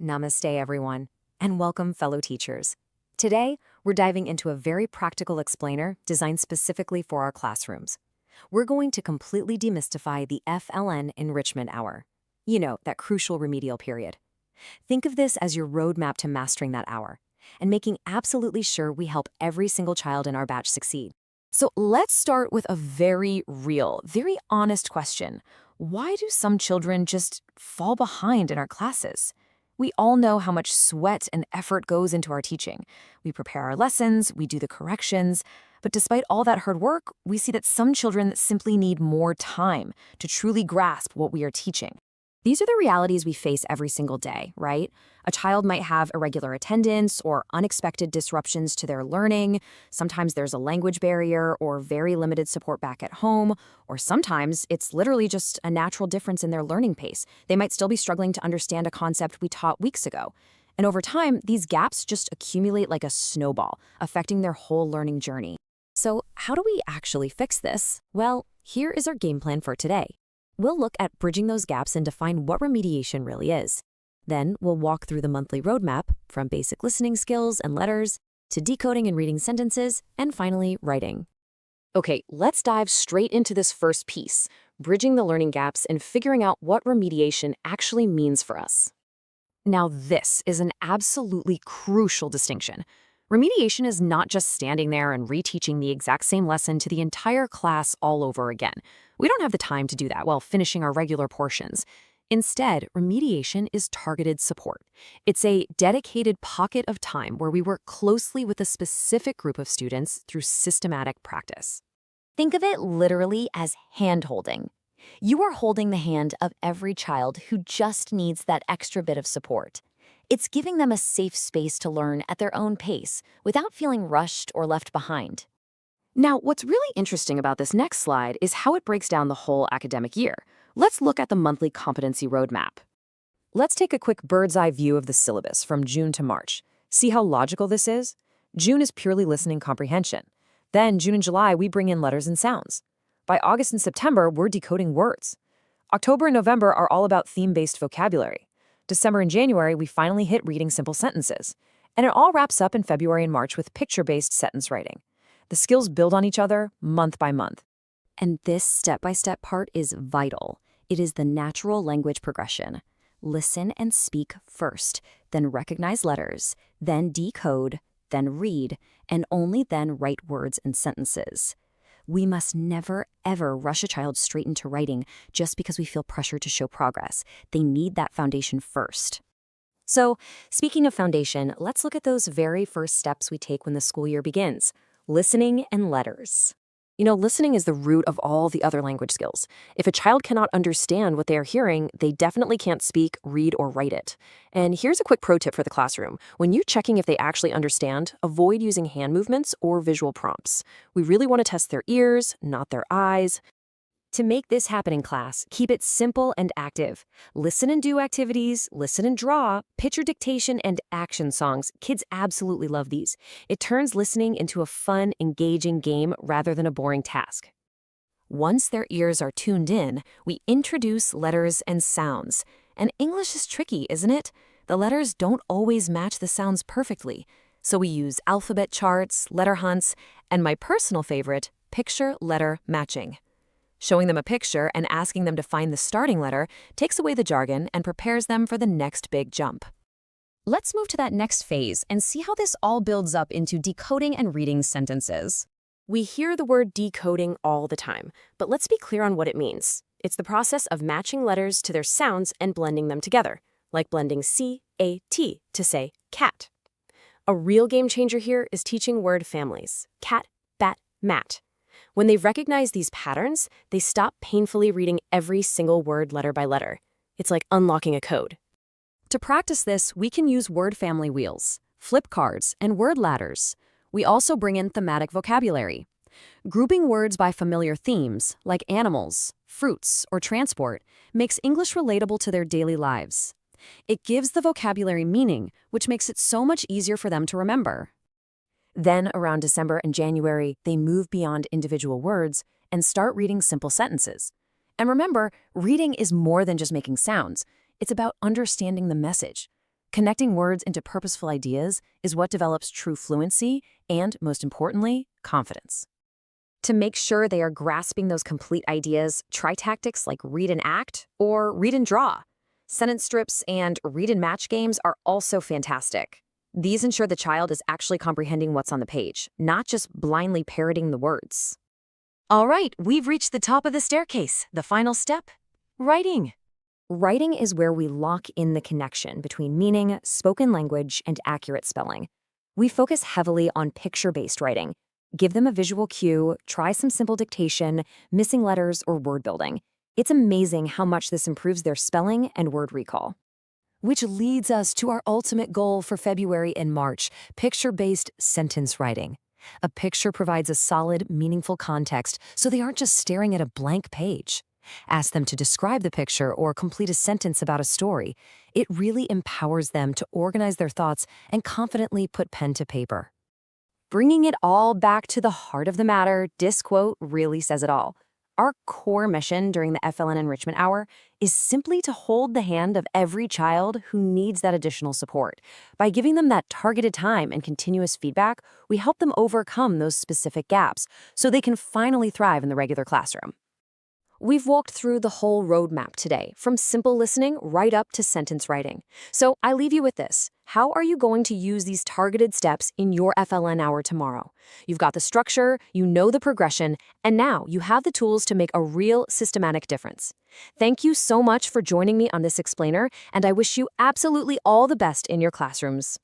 Namaste, everyone, and welcome, fellow teachers. Today, we're diving into a very practical explainer designed specifically for our classrooms. We're going to completely demystify the FLN enrichment hour. You know, that crucial remedial period. Think of this as your roadmap to mastering that hour and making absolutely sure we help every single child in our batch succeed. So let's start with a very real, very honest question. Why do some children just fall behind in our classes? We all know how much sweat and effort goes into our teaching. We prepare our lessons, we do the corrections, but despite all that hard work, we see that some children simply need more time to truly grasp what we are teaching. These are the realities we face every single day, right? A child might have irregular attendance or unexpected disruptions to their learning. Sometimes there's a language barrier or very limited support back at home, or sometimes it's literally just a natural difference in their learning pace. They might still be struggling to understand a concept we taught weeks ago. And over time, these gaps just accumulate like a snowball, affecting their whole learning journey. So how do we actually fix this? Well, here is our game plan for today. We'll look at bridging those gaps and define what remediation really is. Then we'll walk through the monthly roadmap, from basic listening skills and letters to decoding and reading sentences, and finally, writing. Okay, let's dive straight into this first piece, bridging the learning gaps and figuring out what remediation actually means for us. Now, this is an absolutely crucial distinction. Remediation is not just standing there and reteaching the exact same lesson to the entire class all over again. We don't have the time to do that while finishing our regular portions. Instead, remediation is targeted support. It's a dedicated pocket of time where we work closely with a specific group of students through systematic practice. Think of it literally as hand-holding. You are holding the hand of every child who just needs that extra bit of support. It's giving them a safe space to learn at their own pace without feeling rushed or left behind. Now, what's really interesting about this next slide is how it breaks down the whole academic year. Let's look at the monthly competency roadmap. Let's take a quick bird's-eye view of the syllabus from June to March. See how logical this is? June is purely listening comprehension. Then, June and July, we bring in letters and sounds. By August and September, we're decoding words. October and November are all about theme-based vocabulary. December and January, we finally hit reading simple sentences. And it all wraps up in February and March with picture-based sentence writing. The skills build on each other month by month. And this step-by-step part is vital. It is the natural language progression. Listen and speak first, then recognize letters, then decode, then read, and only then write words and sentences. We must never, ever rush a child straight into writing just because we feel pressure to show progress. They need that foundation first. So, speaking of foundation, let's look at those very first steps we take when the school year begins. Listening and letters. You know, listening is the root of all the other language skills. If a child cannot understand what they are hearing, they definitely can't speak, read, or write it. And here's a quick pro tip for the classroom. When you're checking if they actually understand, avoid using hand movements or visual prompts. We really want to test their ears, not their eyes. To make this happen in class, keep it simple and active. Listen and do activities, listen and draw, picture dictation, and action songs. Kids absolutely love these. It turns listening into a fun, engaging game rather than a boring task. Once their ears are tuned in, we introduce letters and sounds. And English is tricky, isn't it? The letters don't always match the sounds perfectly. So we use alphabet charts, letter hunts, and my personal favorite, picture-letter matching. Showing them a picture and asking them to find the starting letter takes away the jargon and prepares them for the next big jump. Let's move to that next phase and see how this all builds up into decoding and reading sentences. We hear the word decoding all the time, but let's be clear on what it means. It's the process of matching letters to their sounds and blending them together, like blending C-A-T to say cat. A real game changer here is teaching word families, cat, bat, mat. When they recognize these patterns, they stop painfully reading every single word letter by letter. It's like unlocking a code. To practice this, we can use word family wheels, flip cards, and word ladders. We also bring in thematic vocabulary. Grouping words by familiar themes, like animals, fruits, or transport, makes English relatable to their daily lives. It gives the vocabulary meaning, which makes it so much easier for them to remember. Then, around December and January, they move beyond individual words and start reading simple sentences. And remember, reading is more than just making sounds. It's about understanding the message. Connecting words into purposeful ideas is what develops true fluency and, most importantly, confidence. To make sure they are grasping those complete ideas, try tactics like read and act or read and draw. Sentence strips and read and match games are also fantastic. These ensure the child is actually comprehending what's on the page, not just blindly parroting the words. All right, we've reached the top of the staircase. The final step, writing. Writing is where we lock in the connection between meaning, spoken language, and accurate spelling. We focus heavily on picture-based writing. Give them a visual cue, try some simple dictation, missing letters, or word building. It's amazing how much this improves their spelling and word recall. Which leads us to our ultimate goal for February and March, picture-based sentence writing. A picture provides a solid, meaningful context, so they aren't just staring at a blank page. Ask them to describe the picture or complete a sentence about a story. It really empowers them to organize their thoughts and confidently put pen to paper. Bringing it all back to the heart of the matter, this quote really says it all. Our core mission during the FLN Enrichment Hour is simply to hold the hand of every child who needs that additional support. By giving them that targeted time and continuous feedback, we help them overcome those specific gaps so they can finally thrive in the regular classroom. We've walked through the whole roadmap today, from simple listening right up to sentence writing. So I leave you with this. How are you going to use these targeted steps in your FLN hour tomorrow? You've got the structure, you know the progression, and now you have the tools to make a real systematic difference. Thank you so much for joining me on this explainer, and I wish you absolutely all the best in your classrooms.